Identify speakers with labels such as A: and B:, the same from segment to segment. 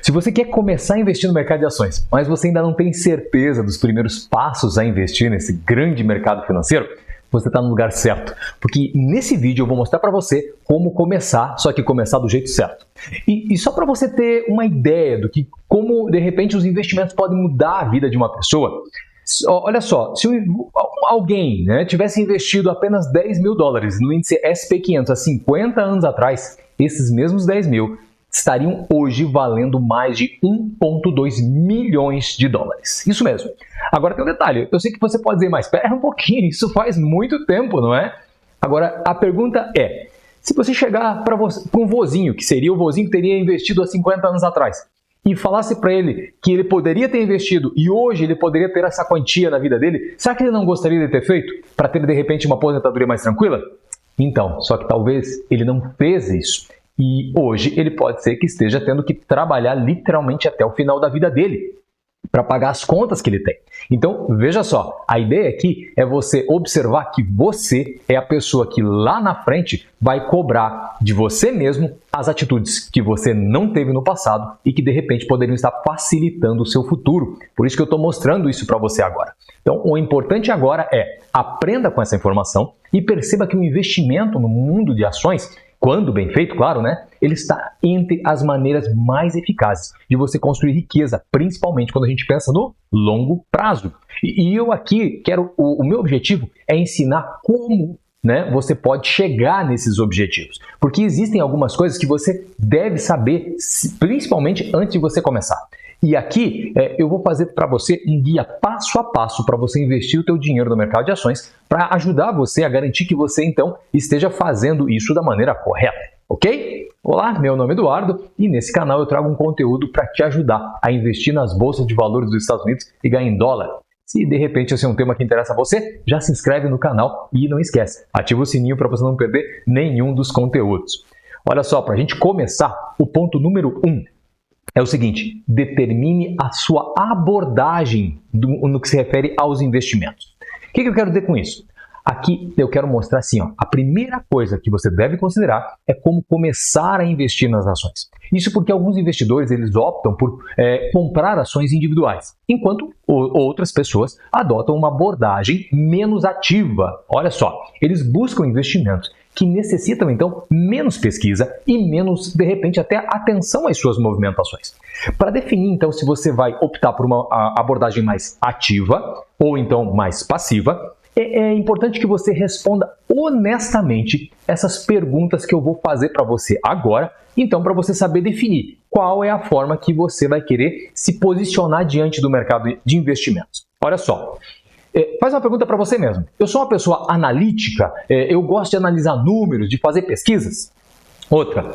A: Se você quer começar a investir no mercado de ações, mas você ainda não tem certeza dos primeiros passos a investir nesse grande mercado financeiro, você está no lugar certo, porque nesse vídeo eu vou mostrar para você como começar, só que começar do jeito certo. E só para você ter uma ideia do que como de repente os investimentos podem mudar a vida de uma pessoa, olha só, se alguém tivesse investido apenas 10 mil dólares no índice SP500 há 50 anos atrás, esses mesmos 10 mil estariam hoje valendo mais de 1,2 milhões de dólares. Isso mesmo. Agora tem um detalhe, eu sei que você pode dizer, mas espera um pouquinho, isso faz muito tempo, não é? Agora, a pergunta é, se você chegar para um vozinho, que seria o vozinho que teria investido há 50 anos atrás, e falasse para ele que ele poderia ter investido e hoje ele poderia ter essa quantia na vida dele, será que ele não gostaria de ter feito para ter de repente uma aposentadoria mais tranquila? Então, só que talvez ele não fez isso. E hoje ele pode ser que esteja tendo que trabalhar literalmente até o final da vida dele para pagar as contas que ele tem. Então, veja só, a ideia aqui é você observar que você é a pessoa que lá na frente vai cobrar de você mesmo as atitudes que você não teve no passado e que de repente poderiam estar facilitando o seu futuro. Por isso que eu estou mostrando isso para você agora. Então, o importante agora é aprenda com essa informação e perceba que o investimento no mundo de ações, quando bem feito, claro, ele está entre as maneiras mais eficazes de você construir riqueza, principalmente quando a gente pensa no longo prazo. E eu aqui quero, o meu objetivo é ensinar como você pode chegar nesses objetivos. Porque existem algumas coisas que você deve saber, principalmente antes de você começar. E aqui eu vou fazer para você um guia passo a passo para você investir o teu dinheiro no mercado de ações para ajudar você a garantir que você então esteja fazendo isso da maneira correta, ok? Olá, meu nome é Eduardo e nesse canal eu trago um conteúdo para te ajudar a investir nas bolsas de valores dos Estados Unidos e ganhar em dólar. Se de repente esse é um tema que interessa a você, já se inscreve no canal e não esquece, ativa o sininho para você não perder nenhum dos conteúdos. Olha só, para a gente começar, o ponto número 1 é o seguinte, determine a sua abordagem no que se refere aos investimentos. O que eu quero dizer com isso? Aqui eu quero mostrar assim, a primeira coisa que você deve considerar é como começar a investir nas ações. Isso porque alguns investidores eles optam por comprar ações individuais, enquanto outras pessoas adotam uma abordagem menos ativa. Olha só, eles buscam investimentos que necessitam, então, menos pesquisa e menos, de repente, até atenção às suas movimentações. Para definir, então, se você vai optar por uma abordagem mais ativa ou, então, mais passiva, é importante que você responda honestamente essas perguntas que eu vou fazer para você agora, então, para você saber definir qual é a forma que você vai querer se posicionar diante do mercado de investimentos. Olha só. Faz uma pergunta para você mesmo. Eu sou uma pessoa analítica? Eu gosto de analisar números, de fazer pesquisas? Outra,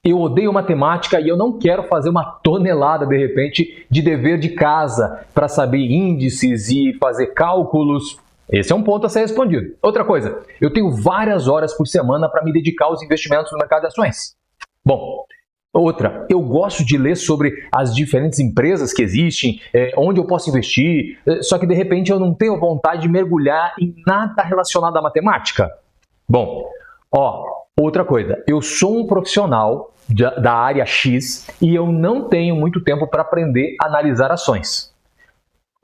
A: eu odeio matemática e eu não quero fazer uma tonelada, de repente, de dever de casa para saber índices e fazer cálculos. Esse é um ponto a ser respondido. Outra coisa, eu tenho várias horas por semana para me dedicar aos investimentos no mercado de ações. Bom, outra, eu gosto de ler sobre as diferentes empresas que existem, onde eu posso investir, só que de repente eu não tenho vontade de mergulhar em nada relacionado à matemática. Bom, outra coisa, eu sou um profissional da área X e eu não tenho muito tempo para aprender a analisar ações.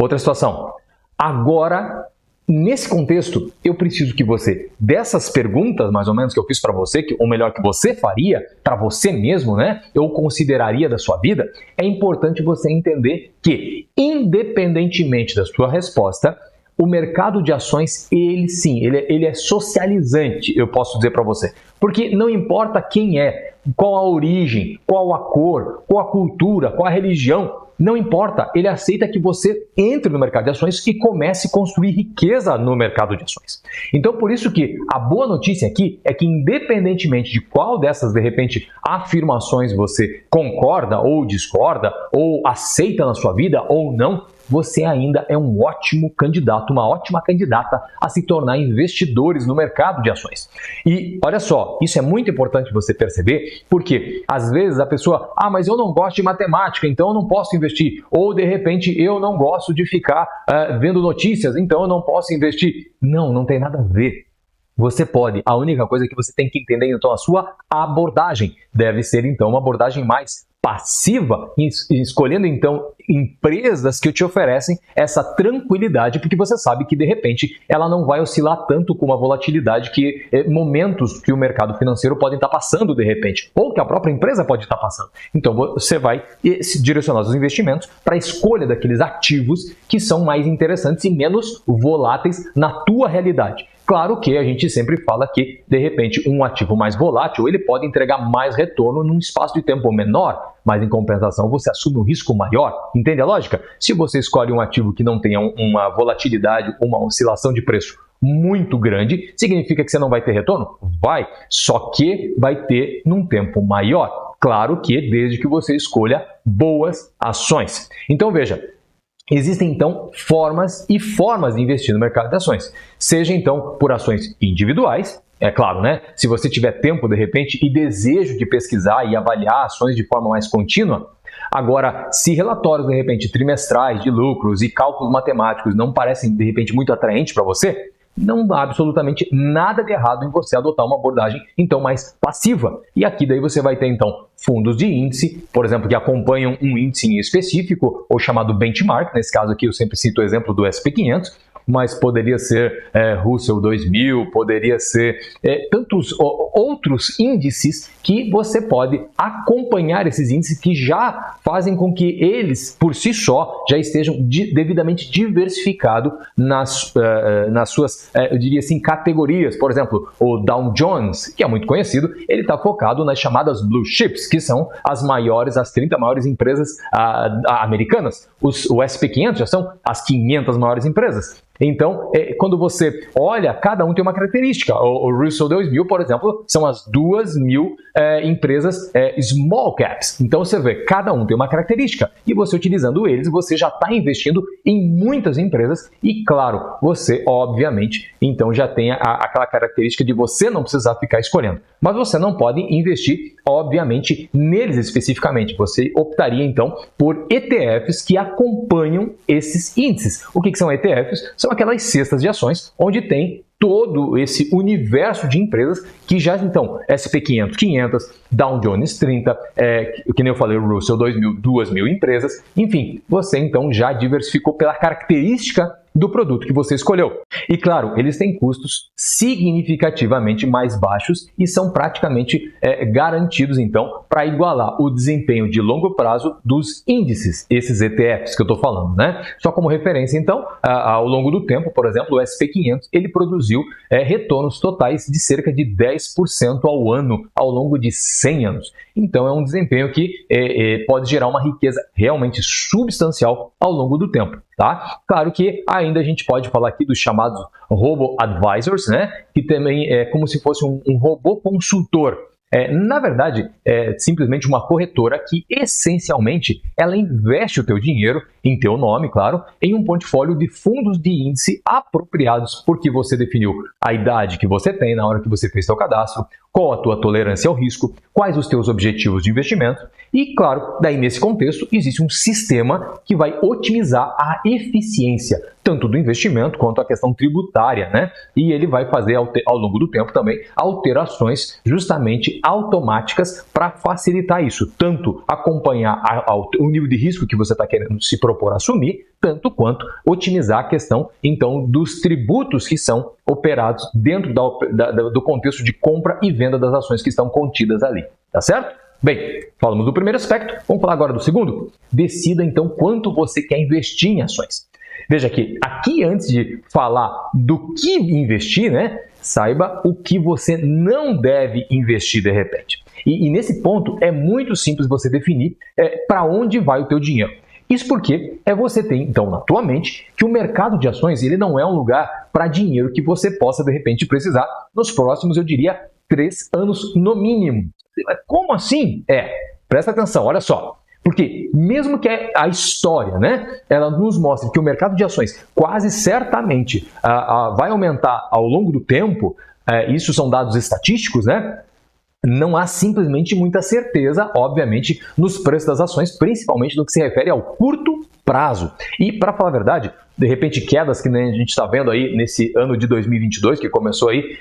A: Outra situação, agora, nesse contexto, eu preciso que você, dessas perguntas mais ou menos que eu fiz para você, ou melhor, que você faria para você mesmo, eu consideraria da sua vida, é importante você entender que, independentemente da sua resposta, o mercado de ações, ele é socializante, eu posso dizer para você. Porque não importa quem é, qual a origem, qual a cor, qual a cultura, qual a religião, não importa, ele aceita que você entre no mercado de ações e comece a construir riqueza no mercado de ações. Então, por isso que a boa notícia aqui é que independentemente de qual dessas, de repente, afirmações você concorda ou discorda, ou aceita na sua vida ou não, você ainda é um ótimo candidato, uma ótima candidata a se tornar investidores no mercado de ações. E olha só, isso é muito importante você perceber, porque às vezes a pessoa, mas eu não gosto de matemática, então eu não posso investir. Ou de repente eu não gosto de ficar vendo notícias, então eu não posso investir. Não, não tem nada a ver. Você pode. A única coisa que você tem que entender, então, a sua abordagem deve ser, então, uma abordagem mais passiva, escolhendo então empresas que te oferecem essa tranquilidade, porque você sabe que de repente ela não vai oscilar tanto com a volatilidade que momentos que o mercado financeiro pode estar passando de repente, ou que a própria empresa pode estar passando. Então você vai direcionar os investimentos para a escolha daqueles ativos que são mais interessantes e menos voláteis na tua realidade. Claro que a gente sempre fala que, de repente, um ativo mais volátil, ele pode entregar mais retorno num espaço de tempo menor, mas em compensação você assume um risco maior. Entende a lógica? Se você escolhe um ativo que não tenha uma volatilidade, uma oscilação de preço muito grande, significa que você não vai ter retorno? Vai, só que vai ter num tempo maior. Claro que desde que você escolha boas ações. Então veja, existem, então, formas e formas de investir no mercado de ações. Seja, então, por ações individuais, é claro, né? Se você tiver tempo, de repente, e desejo de pesquisar e avaliar ações de forma mais contínua. Agora, se relatórios, de repente, trimestrais de lucros e cálculos matemáticos não parecem, de repente, muito atraentes para você, não dá absolutamente nada de errado em você adotar uma abordagem, então, mais passiva. E aqui daí você vai ter, então, fundos de índice, por exemplo, que acompanham um índice em específico, ou chamado benchmark. Nesse caso aqui eu sempre cito o exemplo do S&P 500, mas poderia ser Russell 2000, poderia ser tantos outros índices que você pode acompanhar, esses índices que já fazem com que eles, por si só, já estejam devidamente diversificados nas suas, eu diria assim, categorias. Por exemplo, o Dow Jones, que é muito conhecido, ele está focado nas chamadas Blue Chips, que são as maiores, as 30 maiores empresas americanas. O S&P 500 já são as 500 maiores empresas. Então, quando você olha, cada um tem uma característica. O Russell 2000, por exemplo, são as 2.000 empresas small caps. Então, você vê, cada um tem uma característica. E você utilizando eles, você já está investindo em muitas empresas. E, claro, você, obviamente, então já tem aquela característica de você não precisar ficar escolhendo. Mas você não pode investir, obviamente, neles especificamente. Você optaria, então, por ETFs que acompanham esses índices. O que são ETFs? São aquelas cestas de ações onde tem todo esse universo de empresas que já, então, S&P 500, Dow Jones 30, que nem eu falei, o Russell 2000, 2.000 empresas. Enfim, você, então, já diversificou pela característica do produto que você escolheu. E, claro, eles têm custos significativamente mais baixos e são praticamente garantidos, então, para igualar o desempenho de longo prazo dos índices, esses ETFs que eu estou falando, né? Só como referência, então, ao longo do tempo, por exemplo, o S&P 500, ele produziu retornos totais de cerca de 10% ao ano, ao longo de 100 anos. Então, é um desempenho que pode gerar uma riqueza realmente substancial ao longo do tempo. Tá? Claro que ainda a gente pode falar aqui dos chamados robo-advisors, né? Que também é como se fosse um robô consultor. Na verdade, é simplesmente uma corretora que, essencialmente, ela investe o teu dinheiro, em teu nome, claro, em um portfólio de fundos de índice apropriados, porque você definiu a idade que você tem na hora que você fez seu cadastro, qual a tua tolerância ao risco, quais os teus objetivos de investimento e, claro, daí nesse contexto existe um sistema que vai otimizar a eficiência tanto do investimento quanto a questão tributária, né? E ele vai fazer ao longo do tempo também alterações justamente automáticas para facilitar isso, tanto acompanhar o nível de risco que você está querendo se propor a assumir, tanto quanto otimizar a questão, então, dos tributos que são operados dentro do contexto de compra e venda das ações que estão contidas ali, tá certo? Bem, falamos do primeiro aspecto, vamos falar agora do segundo. Decida, então, quanto você quer investir em ações. Veja que aqui, antes de falar do que investir, né, saiba o que você não deve investir de repente. E nesse ponto é muito simples você definir para onde vai o teu dinheiro. Isso porque você tem, então, na tua mente que o mercado de ações ele não é um lugar para dinheiro que você possa, de repente, precisar nos próximos, eu diria, 3 anos no mínimo. Como assim? Presta atenção, olha só. Porque mesmo que a história, né, ela nos mostre que o mercado de ações quase certamente vai aumentar ao longo do tempo, isso são dados estatísticos, né? Não há simplesmente muita certeza, obviamente, nos preços das ações, principalmente no que se refere ao curto prazo. E, para falar a verdade, de repente quedas que nem a gente está vendo aí nesse ano de 2022, que começou aí,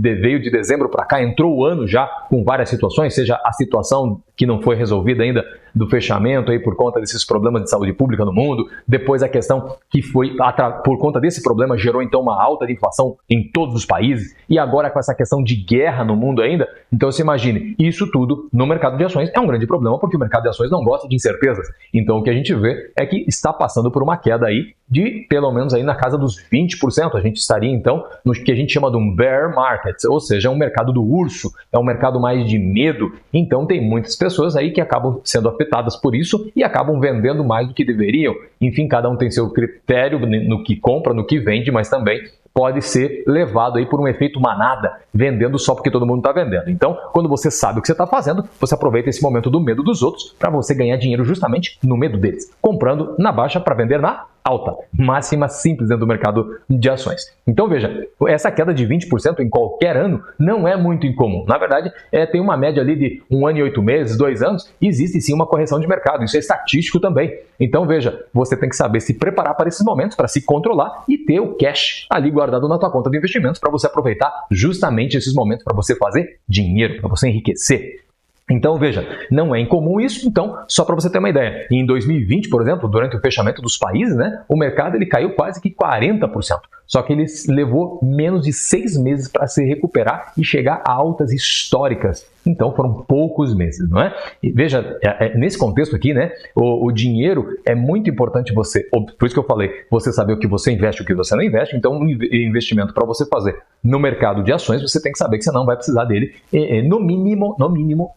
A: veio de dezembro para cá, entrou o ano já com várias situações, seja a situação que não foi resolvida ainda do fechamento aí por conta desses problemas de saúde pública no mundo, depois a questão que foi, por conta desse problema, gerou então uma alta de inflação em todos os países, e agora com essa questão de guerra no mundo ainda, então você imagine, isso tudo no mercado de ações é um grande problema, porque o mercado de ações não gosta de incertezas, então o que a gente vê é que está passando por uma queda aí de pelo menos aí na casa dos 20%, a gente estaria então no que a gente chama de um bear market, ou seja, um mercado do urso, é um mercado mais de medo, então tem muitas pessoas aí que acabam sendo afetadas por isso e acabam vendendo mais do que deveriam, enfim, cada um tem seu critério no que compra, no que vende, mas também pode ser levado aí por um efeito manada, vendendo só porque todo mundo está vendendo. Então, quando você sabe o que você está fazendo, você aproveita esse momento do medo dos outros para você ganhar dinheiro justamente no medo deles, comprando na baixa para vender na alta, máxima simples dentro do mercado de ações. Então veja, essa queda de 20% em qualquer ano não é muito incomum. Na verdade, tem uma média ali de 1 ano e 8 meses, 2 anos, e existe sim uma correção de mercado, isso é estatístico também. Então veja, você tem que saber se preparar para esses momentos, para se controlar e ter o cash ali guardado na tua conta de investimentos para você aproveitar justamente esses momentos para você fazer dinheiro, para você enriquecer. Então, veja, não é incomum isso, então, só para você ter uma ideia, em 2020, por exemplo, durante o fechamento dos países, né, o mercado ele caiu quase que 40%, só que ele levou menos de 6 meses para se recuperar e chegar a altas históricas. Então, foram poucos meses, não é? E veja, nesse contexto aqui, né, o dinheiro é muito importante você, por isso que eu falei, você saber o que você investe e o que você não investe, então, um investimento para você fazer no mercado de ações, você tem que saber que você não vai precisar dele no mínimo,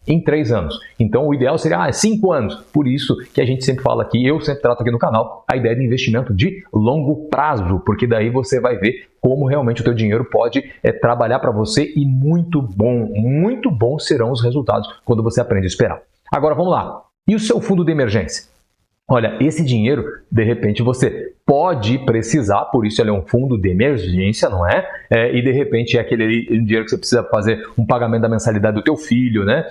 A: em 3 anos. Então, o ideal seria 5 anos. Por isso que a gente sempre fala aqui, eu sempre trato aqui no canal, a ideia de investimento de longo prazo, porque daí você vai ver como realmente o teu dinheiro pode trabalhar para você e muito bom serão os resultados quando você aprende a esperar. Agora, vamos lá. E o seu fundo de emergência? Olha, esse dinheiro, de repente, você pode precisar, por isso ele é um fundo de emergência, não é? E de repente é aquele dinheiro que você precisa fazer um pagamento da mensalidade do teu filho, né?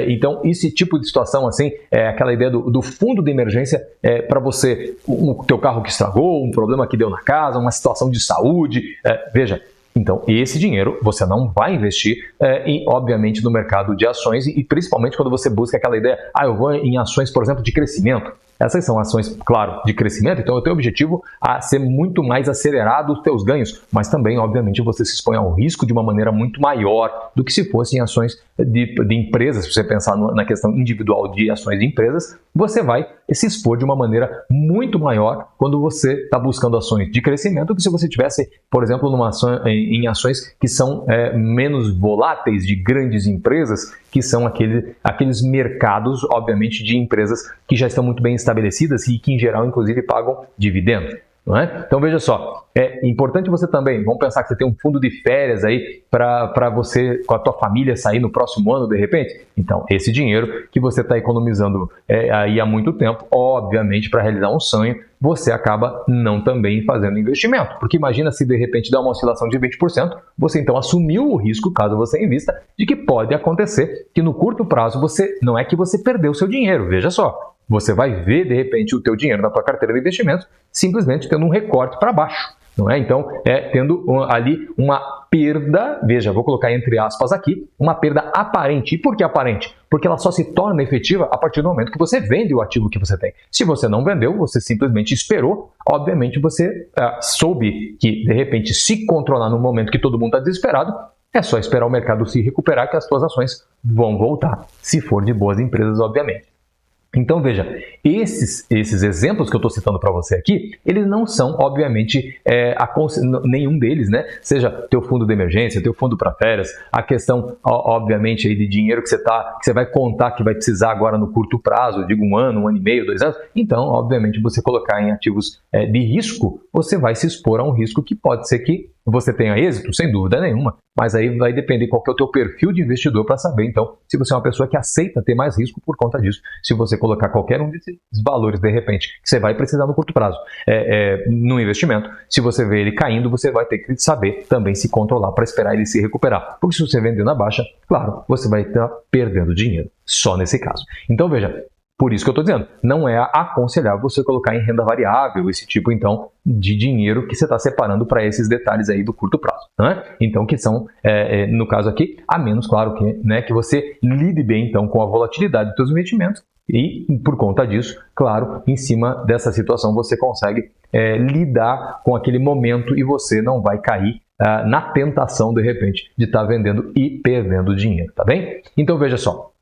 A: Então, esse tipo de situação, assim, aquela ideia do fundo de emergência para você, o teu carro que estragou, um problema que deu na casa, uma situação de saúde, veja. Então, esse dinheiro você não vai investir, obviamente, no mercado de ações e principalmente quando você busca aquela ideia, eu vou em ações, por exemplo, de crescimento. Essas são ações, claro, de crescimento, então o teu objetivo é ser muito mais acelerado os teus ganhos, mas também, obviamente, você se expõe ao risco de uma maneira muito maior do que se fossem ações de empresas. Se você pensar na questão individual de ações de empresas, você vai se expor de uma maneira muito maior quando você está buscando ações de crescimento do que se você tivesse, por exemplo, em ações que são menos voláteis de grandes empresas, que são aqueles mercados, obviamente, de empresas que já estão muito bem estabelecidas e que, em geral, inclusive, pagam dividendos. Não é? Então, veja só, é importante você também, vamos pensar que você tem um fundo de férias aí para você, com a tua família, sair no próximo ano, de repente. Então, esse dinheiro que você está economizando aí há muito tempo, obviamente, para realizar um sonho, você acaba não também fazendo investimento. Porque imagina se, de repente, dá uma oscilação de 20%, você então assumiu o risco, caso você invista, de que pode acontecer que no curto prazo não é que você perdeu o seu dinheiro, veja só. Você vai ver, de repente, o teu dinheiro na tua carteira de investimentos simplesmente tendo um recorte para baixo, não é? Então, tendo ali uma perda, veja, vou colocar entre aspas aqui, uma perda aparente. E por que aparente? Porque ela só se torna efetiva a partir do momento que você vende o ativo que você tem. Se você não vendeu, você simplesmente esperou, obviamente você soube que, de repente, se controlar no momento que todo mundo está desesperado, é só esperar o mercado se recuperar que as suas ações vão voltar, se for de boas empresas, obviamente. Então, veja, esses exemplos que eu estou citando para você aqui, eles não são, obviamente, nenhum deles, né? Seja teu fundo de emergência, teu fundo para férias, a questão, obviamente, aí de dinheiro que você vai contar que vai precisar agora no curto prazo, eu digo 1 ano, 1 ano e meio, 2 anos. Então, obviamente, você colocar em ativos de risco, você vai se expor a um risco que pode ser que você tenha êxito, sem dúvida nenhuma, mas aí vai depender qual que é o teu perfil de investidor para saber, então, se você é uma pessoa que aceita ter mais risco por conta disso. Se você colocar qualquer um desses valores, de repente, que você vai precisar no curto prazo no investimento, se você vê ele caindo, você vai ter que saber também se controlar para esperar ele se recuperar. Porque se você vender na baixa, claro, você vai estar perdendo dinheiro, só nesse caso. Então, veja, Por isso que eu estou dizendo, não é aconselhável você colocar em renda variável esse tipo, então, de dinheiro que você está separando para esses detalhes aí do curto prazo, né? Então, que são, no caso aqui, a menos, claro, que você lide bem, então, com a volatilidade dos seus investimentos e, por conta disso, claro, em cima dessa situação, você consegue lidar com aquele momento e você não vai cair na tentação, de repente, de estar vendendo e perdendo dinheiro, tá bem? Então, veja só.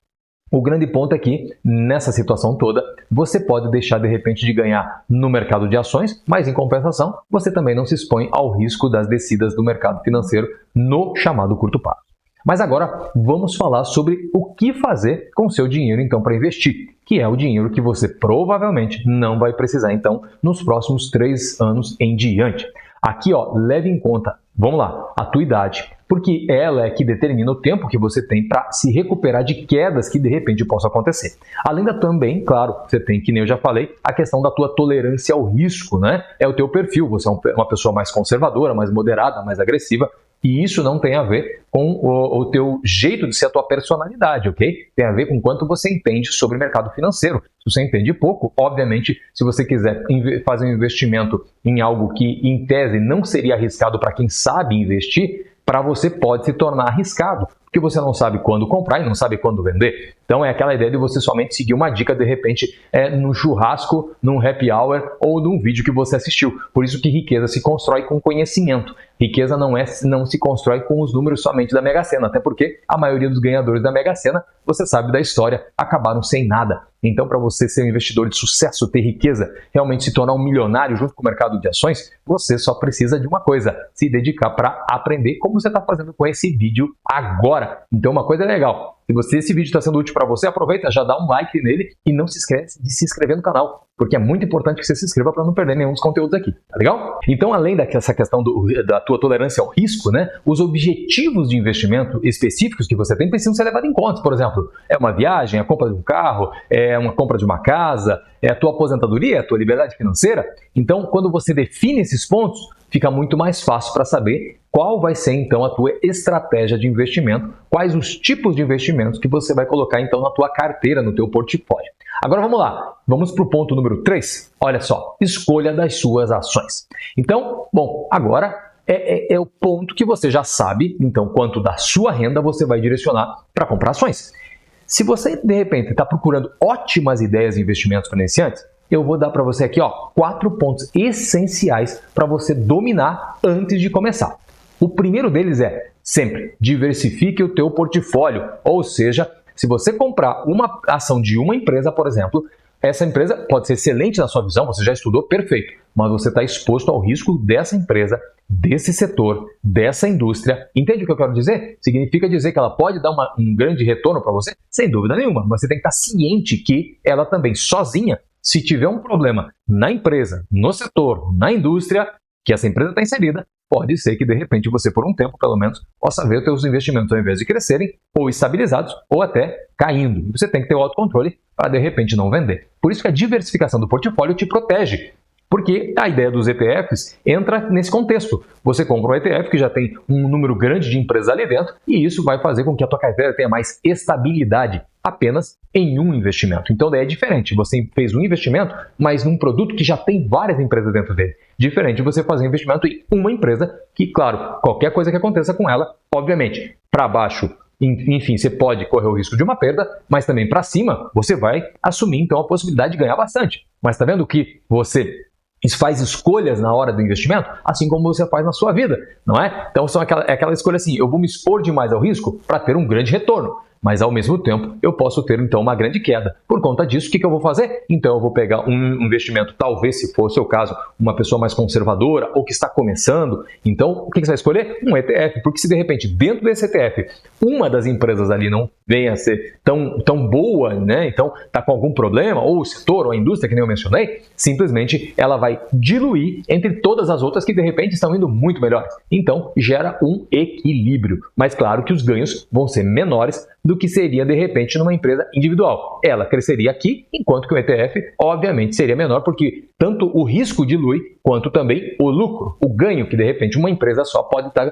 A: O grande ponto é que, nessa situação toda, você pode deixar, de repente, de ganhar no mercado de ações, mas, em compensação, você também não se expõe ao risco das descidas do mercado financeiro no chamado curto prazo. Mas agora, vamos falar sobre o que fazer com o seu dinheiro, então, para investir, que é o dinheiro que você provavelmente não vai precisar, então, nos próximos 3 anos em diante. Aqui, ó, leve em conta, vamos lá, a tua idade, porque ela é que determina o tempo que você tem para se recuperar de quedas que de repente possam acontecer. Além da também, claro, você tem, que nem eu já falei, a questão da tua tolerância ao risco, né? É o teu perfil, você é uma pessoa mais conservadora, mais moderada, mais agressiva, e isso não tem a ver com o teu jeito de ser, a tua personalidade, ok? Tem a ver com quanto você entende sobre o mercado financeiro. Se você entende pouco, obviamente, se você quiser fazer um investimento em algo que, em tese, não seria arriscado para quem sabe investir, para você pode se tornar arriscado, porque você não sabe quando comprar e não sabe quando vender. Então é aquela ideia de você somente seguir uma dica, de repente, no churrasco, num happy hour ou num vídeo que você assistiu. Por isso que riqueza se constrói com conhecimento. Riqueza não se constrói com os números somente da Mega Sena, até porque a maioria dos ganhadores da Mega Sena, você sabe da história, acabaram sem nada. Então, para você ser um investidor de sucesso, ter riqueza, realmente se tornar um milionário junto com o mercado de ações, você só precisa de uma coisa, se dedicar para aprender como você está fazendo com esse vídeo agora. Então, uma coisa legal, se esse vídeo está sendo útil para você, aproveita, já dá um like nele e não se esquece de se inscrever no canal, porque é muito importante que você se inscreva para não perder nenhum dos conteúdos aqui, tá legal? Então, além dessa questão da tua tolerância ao risco, né, os objetivos de investimento específicos que você tem precisam ser levados em conta. Por exemplo, é uma viagem, a compra de um carro, é uma compra de uma casa, é a tua aposentadoria, a tua liberdade financeira. Então, quando você define esses pontos, fica muito mais fácil para saber qual vai ser, então, a tua estratégia de investimento, quais os tipos de investimentos que você vai colocar, então, na tua carteira, no teu portfólio. Agora, vamos lá. Vamos para o ponto número 3. Olha só, escolha das suas ações. Então, bom, agora é o ponto que você já sabe, então, quanto da sua renda você vai direcionar para comprar ações. Se você, de repente, está procurando ótimas ideias de investimentos para iniciantes, eu vou dar para você aqui, ó, 4 pontos essenciais para você dominar antes de começar. O primeiro deles é, sempre, diversifique o teu portfólio, ou seja, se você comprar uma ação de uma empresa, por exemplo, essa empresa pode ser excelente na sua visão, você já estudou, perfeito, mas você está exposto ao risco dessa empresa, desse setor, dessa indústria. Entende o que eu quero dizer? Significa dizer que ela pode dar um grande retorno para você? Sem dúvida nenhuma, mas você tem que estar ciente que ela também, sozinha, se tiver um problema na empresa, no setor, na indústria, que essa empresa está inserida, pode ser que, de repente, você, por um tempo, pelo menos, possa ver os seus investimentos, ao invés de crescerem, ou estabilizados, ou até caindo. Você tem que ter o autocontrole para, de repente, não vender. Por isso que a diversificação do portfólio te protege. Porque a ideia dos ETFs entra nesse contexto. Você compra um ETF que já tem um número grande de empresas ali dentro e isso vai fazer com que a tua carteira tenha mais estabilidade apenas em um investimento. Então, daí é diferente. Você fez um investimento, mas num produto que já tem várias empresas dentro dele. Diferente de você fazer um investimento em uma empresa que, claro, qualquer coisa que aconteça com ela, obviamente, para baixo, enfim, você pode correr o risco de uma perda, mas também para cima, você vai assumir, então, a possibilidade de ganhar bastante. Mas está vendo que você faz escolhas na hora do investimento, assim como você faz na sua vida, não é? Então, aquela escolha assim, eu vou me expor demais ao risco para ter um grande retorno. Mas, ao mesmo tempo, eu posso ter, então, uma grande queda. Por conta disso, o que eu vou fazer? Então, eu vou pegar um investimento, talvez, se for o seu caso, uma pessoa mais conservadora ou que está começando. Então, o que você vai escolher? Um ETF. Porque se, de repente, dentro desse ETF, uma das empresas ali não venha a ser tão boa, né? Então, está com algum problema, ou o setor, ou a indústria, que nem eu mencionei, simplesmente ela vai diluir entre todas as outras que, de repente, estão indo muito melhores. Então, gera um equilíbrio. Mas, claro que os ganhos vão ser menores do que seria, de repente, numa empresa individual. Ela cresceria aqui, enquanto que o ETF, obviamente, seria menor, porque tanto o risco dilui, quanto também o lucro, o ganho que, de repente, uma empresa só pode estar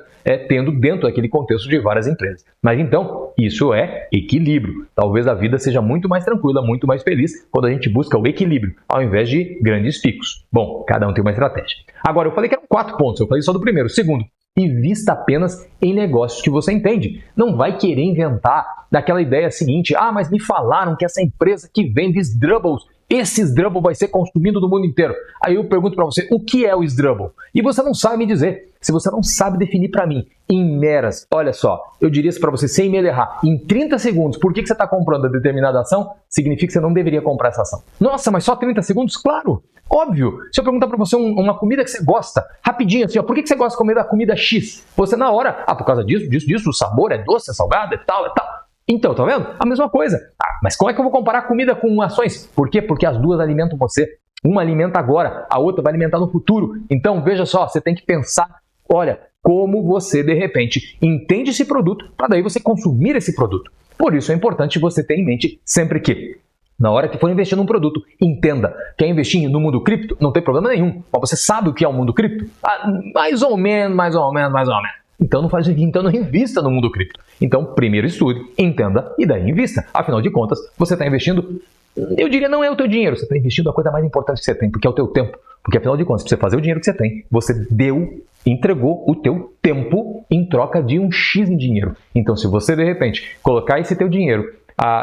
A: tendo dentro daquele contexto de várias empresas. Mas, então, isso é equilíbrio. Talvez a vida seja muito mais tranquila, muito mais feliz, quando a gente busca o equilíbrio, ao invés de grandes picos. Bom, cada um tem uma estratégia. Agora, eu falei que eram 4 pontos, eu falei só do primeiro. Segundo, invista apenas em negócios que você entende. Não vai querer inventar daquela ideia seguinte: ah, mas me falaram que essa empresa que vende Sdrubbles, esse Sdrubble vai ser consumido no mundo inteiro. Aí eu pergunto para você, o que é o Sdrubble? E você não sabe me dizer. Se você não sabe definir para mim, em meras, olha só, eu diria isso para você sem medo de errar, em 30 segundos, por que você está comprando a determinada ação, significa que você não deveria comprar essa ação. Nossa, mas só 30 segundos? Claro, óbvio. Se eu perguntar para você uma comida que você gosta, rapidinho assim, ó, por que você gosta de comer da comida X? Você na hora, por causa disso, o sabor é doce, é salgado, é tal, é tal. Então, tá vendo? A mesma coisa. Mas como é que eu vou comparar comida com ações? Por quê? Porque as duas alimentam você. Uma alimenta agora, a outra vai alimentar no futuro. Então, veja só, você tem que pensar, olha, como você, de repente, entende esse produto para daí você consumir esse produto. Por isso é importante você ter em mente sempre que, na hora que for investir num produto, entenda. Quer investir no mundo cripto? Não tem problema nenhum. Mas você sabe o que é o mundo cripto? Mais ou menos. Então não invista no mundo cripto. Então, primeiro estude, entenda e daí invista. Afinal de contas, você está investindo, eu diria, não é o teu dinheiro, você está investindo a coisa mais importante que você tem, porque é o teu tempo. Porque afinal de contas, para você fazer o dinheiro que você tem, você entregou o teu tempo em troca de um X em dinheiro. Então, se você de repente colocar esse teu dinheiro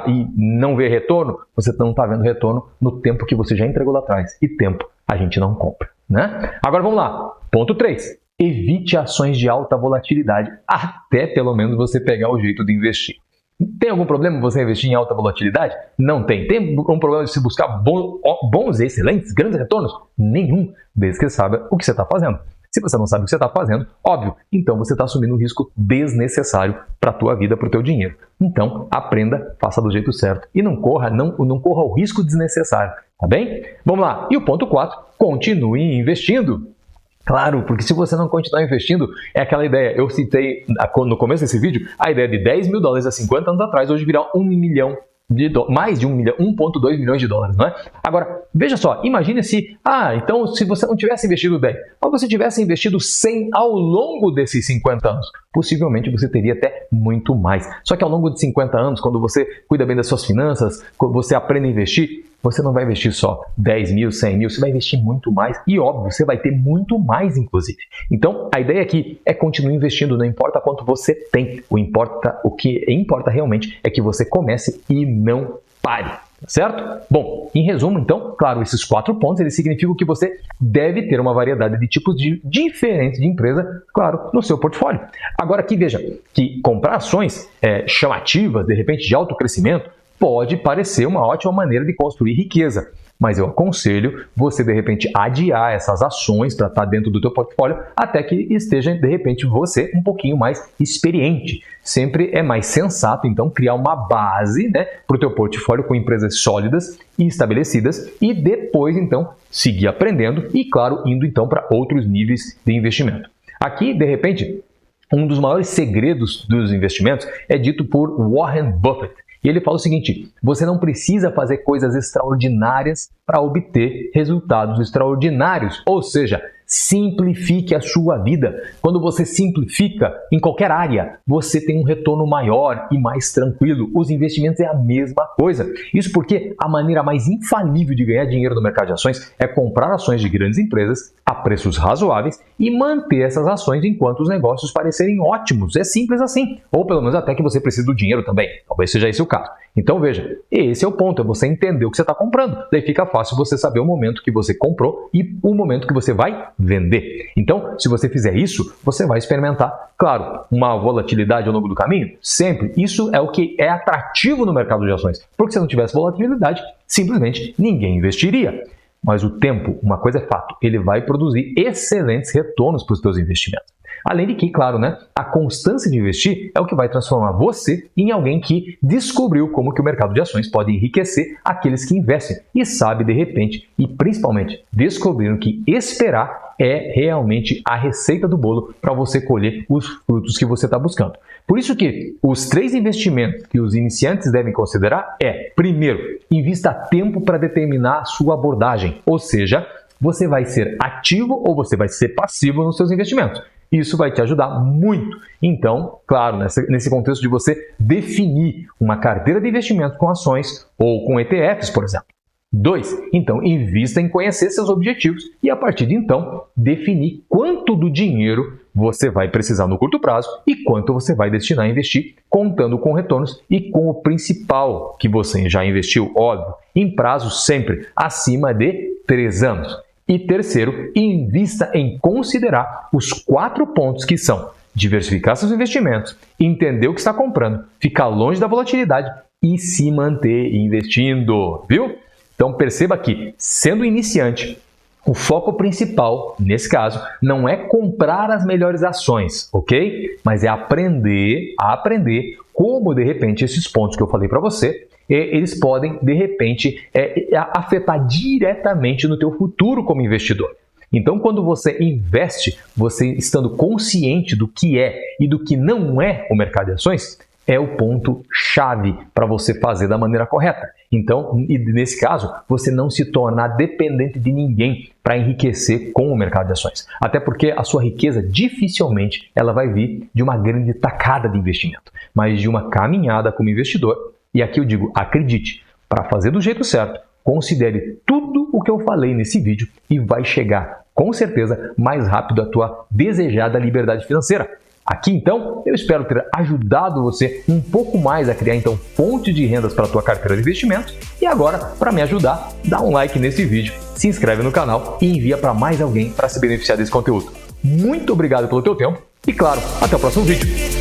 A: e não ver retorno, você não está vendo retorno no tempo que você já entregou lá atrás. E tempo a gente não compra, né? Agora vamos lá. Ponto 3. Evite ações de alta volatilidade até pelo menos você pegar o jeito de investir. Tem algum problema você investir em alta volatilidade? Não tem. Tem um problema de se buscar bons, excelentes, grandes retornos? Nenhum, desde que você saiba o que você está fazendo. Se você não sabe o que você está fazendo, óbvio, então você está assumindo um risco desnecessário para a tua vida, para o teu dinheiro. Então, aprenda, faça do jeito certo e não corra o risco desnecessário, tá bem? Vamos lá. E o ponto 4, continue investindo. Claro, porque se você não continuar investindo, é aquela ideia, eu citei no começo desse vídeo, a ideia de $10 mil há 50 anos atrás, hoje virar $1 milhão. Mais de 1 milhão, 1,2 milhões de dólares, não é? Agora, veja só, imagine então se você não tivesse investido 10, mas você tivesse investido 100 ao longo desses 50 anos, possivelmente você teria até muito mais. Só que ao longo de 50 anos, quando você cuida bem das suas finanças, quando você aprende a investir, você não vai investir só 10 mil, 100 mil, você vai investir muito mais e, óbvio, você vai ter muito mais, inclusive. Então, a ideia aqui é continuar investindo, não importa quanto você tem. O que importa realmente é que você comece e não pare, certo? Bom, em resumo, então, claro, esses 4 pontos, eles significam que você deve ter uma variedade de tipos diferentes de empresa, claro, no seu portfólio. Agora aqui, veja, que comprar ações chamativas, de repente, de alto crescimento, pode parecer uma ótima maneira de construir riqueza, mas eu aconselho você, de repente, adiar essas ações para estar dentro do teu portfólio até que esteja, de repente, você um pouquinho mais experiente. Sempre é mais sensato, então, criar uma base, né, para o teu portfólio com empresas sólidas e estabelecidas e depois, então, seguir aprendendo e, claro, indo, então, para outros níveis de investimento. Aqui, de repente, um dos maiores segredos dos investimentos é dito por Warren Buffett. E ele fala o seguinte: você não precisa fazer coisas extraordinárias para obter resultados extraordinários. Ou seja, simplifique a sua vida. Quando você simplifica em qualquer área, você tem um retorno maior e mais tranquilo. Os investimentos é a mesma coisa. Isso porque a maneira mais infalível de ganhar dinheiro no mercado de ações é comprar ações de grandes empresas a preços razoáveis e manter essas ações enquanto os negócios parecerem ótimos. É simples assim. Ou pelo menos até que você precise do dinheiro também. Talvez seja esse o caso. Então veja, esse é o ponto, é você entender o que você está comprando. Daí fica fácil você saber o momento que você comprou e o momento que você vai vender. Então, se você fizer isso, você vai experimentar, claro, uma volatilidade ao longo do caminho, sempre. Isso é o que é atrativo no mercado de ações. Porque se não tivesse volatilidade, simplesmente ninguém investiria. Mas o tempo, uma coisa é fato, ele vai produzir excelentes retornos para os seus investimentos. Além de que, claro, né, a constância de investir é o que vai transformar você em alguém que descobriu como que o mercado de ações pode enriquecer aqueles que investem e sabe de repente e principalmente descobriram que esperar é realmente a receita do bolo para você colher os frutos que você está buscando. Por isso que os 3 investimentos que os iniciantes devem considerar é, primeiro, invista tempo para determinar a sua abordagem, ou seja, você vai ser ativo ou você vai ser passivo nos seus investimentos. Isso vai te ajudar muito. Então, claro, nesse contexto de você definir uma carteira de investimento com ações ou com ETFs, por exemplo. 2. Então, invista em conhecer seus objetivos e, a partir de então, definir quanto do dinheiro você vai precisar no curto prazo e quanto você vai destinar a investir, contando com retornos e com o principal que você já investiu, óbvio, em prazo sempre acima de 3 anos. E terceiro, invista em considerar os 4 pontos que são diversificar seus investimentos, entender o que está comprando, ficar longe da volatilidade e se manter investindo, viu? Então perceba que, sendo iniciante, o foco principal, nesse caso, não é comprar as melhores ações, ok? Mas é aprender como, de repente, esses pontos que eu falei para você, eles podem, de repente, afetar diretamente no teu futuro como investidor. Então, quando você investe, você estando consciente do que é e do que não é o mercado de ações, é o ponto-chave para você fazer da maneira correta. Então, e nesse caso, você não se tornar dependente de ninguém para enriquecer com o mercado de ações. Até porque a sua riqueza dificilmente ela vai vir de uma grande tacada de investimento, mas de uma caminhada como investidor. E aqui eu digo, acredite, para fazer do jeito certo, considere tudo o que eu falei nesse vídeo e vai chegar, com certeza, mais rápido à tua desejada liberdade financeira. Aqui, então, eu espero ter ajudado você um pouco mais a criar, então, fontes de rendas para a tua carteira de investimentos. E agora, para me ajudar, dá um like nesse vídeo, se inscreve no canal e envia para mais alguém para se beneficiar desse conteúdo. Muito obrigado pelo teu tempo e, claro, até o próximo vídeo.